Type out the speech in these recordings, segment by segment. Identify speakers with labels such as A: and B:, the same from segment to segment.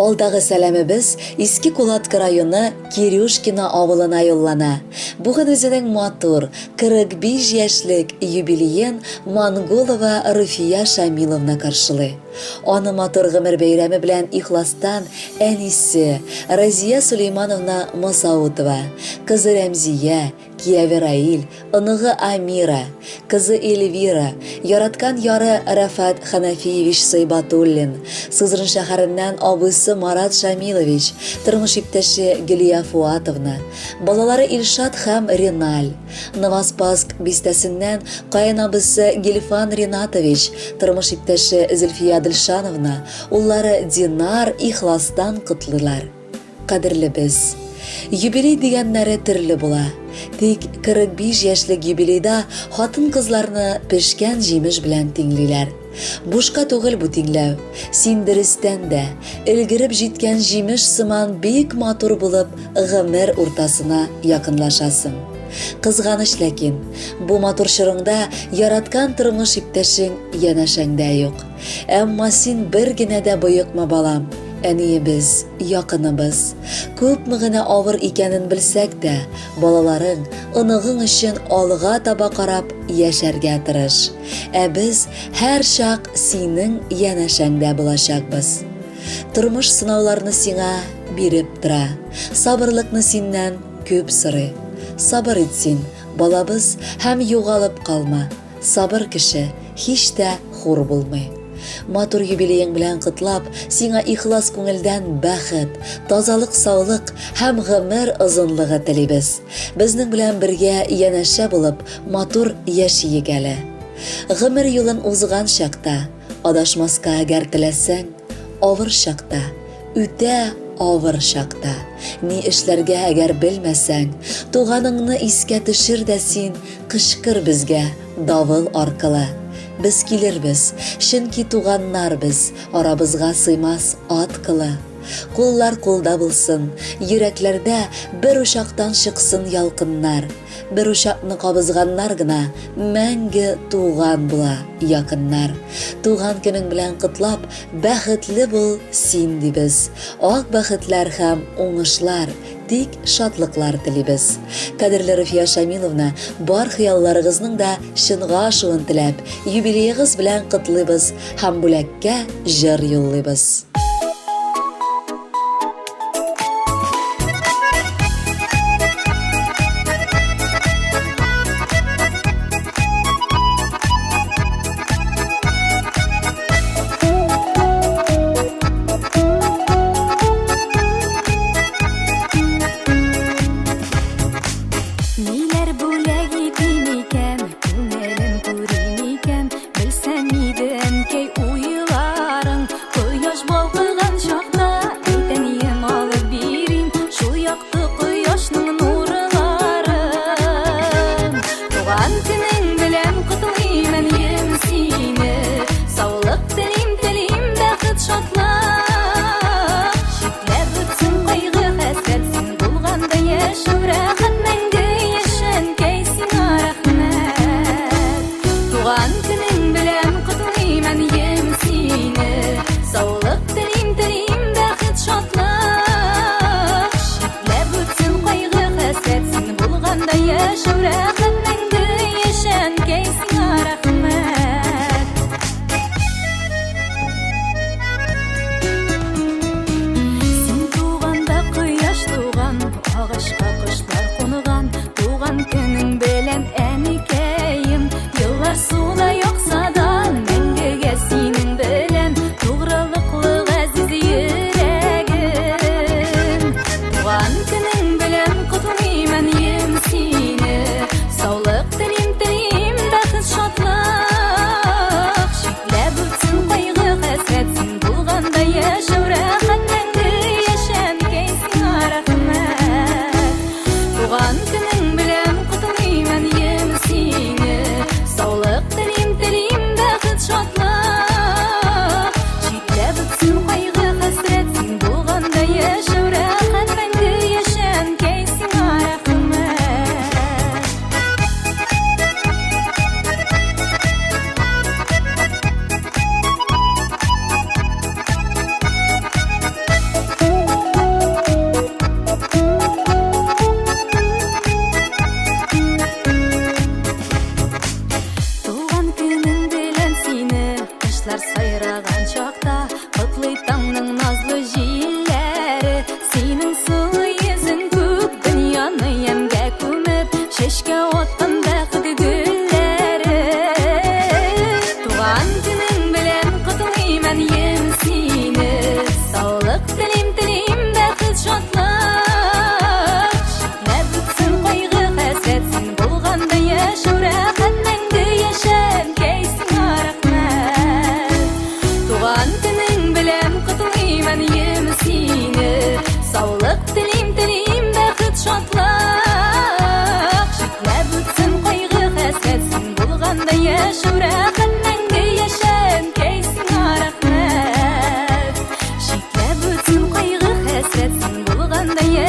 A: Алдагы сәламебез Иске Кулатка районы Кирюшкина авылына юллана. Бүген үзенең матур 45 яшьлек юбилеен Монголова Руфия Шамиловна каршылый. Аны матур гомер бәйрәме белән ихластан әнисе Разия Сулеймановна Мосаутова, кызы Рәмзия, кияве Раил, оныгы Амира, кызы Эльвира, яраткан яры Рафат Ханафиевич Сайбатуллин, Сызрын шәһәреннән абыйсы Марат Шамилович, тормыш иптәше Гөлия Фуатовна, балалары Илшат һәм Реналь, Новоспасск бистәсеннән каенабысы Гильфан Ринатович, тормыш иптәше Зөлфия Дилшановна, уллары Динар ихластан котлыйлар. Кадерле без. Юбилей дигәннәре төрле була. Тик 45 яшьлек юбилейда хатын-кызларны пешкән җимеш белән тиңлиләр. Бушка түгел бу тиңләү. Син дөрестән дә элгереп җиткән җимеш сыман бик матур булып гомер уртасына якынлашасың. Кызганыч ләкин, бу матур чорыңда яраткан тормыш иптәшең янәшәңдә юк. Әмма син бер генә дә боекма балам. Әниебез, якыныбыз. Күпме генә авыр икәнен белсәк тә, балаларың, оныгың өчен алга таба карап яшәргә тырыш. Ә без һәр чак синең янәшәңдә булачакбыз. Тормыш сынауларны сиңа биреп тора. Сабырлыкны синнән күп сорый. Сабыр ит син, балабыз, һәм югалып калма. Сабыр кеше һич тә хур булмый. Матур юбилеең белән котлап, сиңа ихлас күңелдән бәхет, тазалык, саулык һәм гомер озынлыгы телибез. Безнең белән бергә янәшә булып, матур яшиек әле. Гомер юлын узган чакта, адашмаска әгәр теләсәң, авыр чакта, үтә авыр чакта, ни эшләргә әгәр белмәсәң, туганыңны искә төшер дә син, кычкыр безгә давыл аркылы. Без килербез, чөнки туганнар без, арабызга сыймас ат кылы. Куллар кулда булсын, йөрәкләрдә бер учактан чыксын ялкыннар. Бер учакны кабызганнар гына мәңге туган була якыннар. Туган көнең белән котлап, бәхетле бул син дибез. Ак бәхетләр һәм уңышлар, тик шатлыклар телибез. Кадерле Руфия Шамиловна, бар хыялларыгызның да чынга ашуын теләп, юбилеегыз белән котлыйбыз һәм бүләккә җыр юллыйбыз.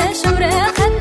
B: яшем рәхәт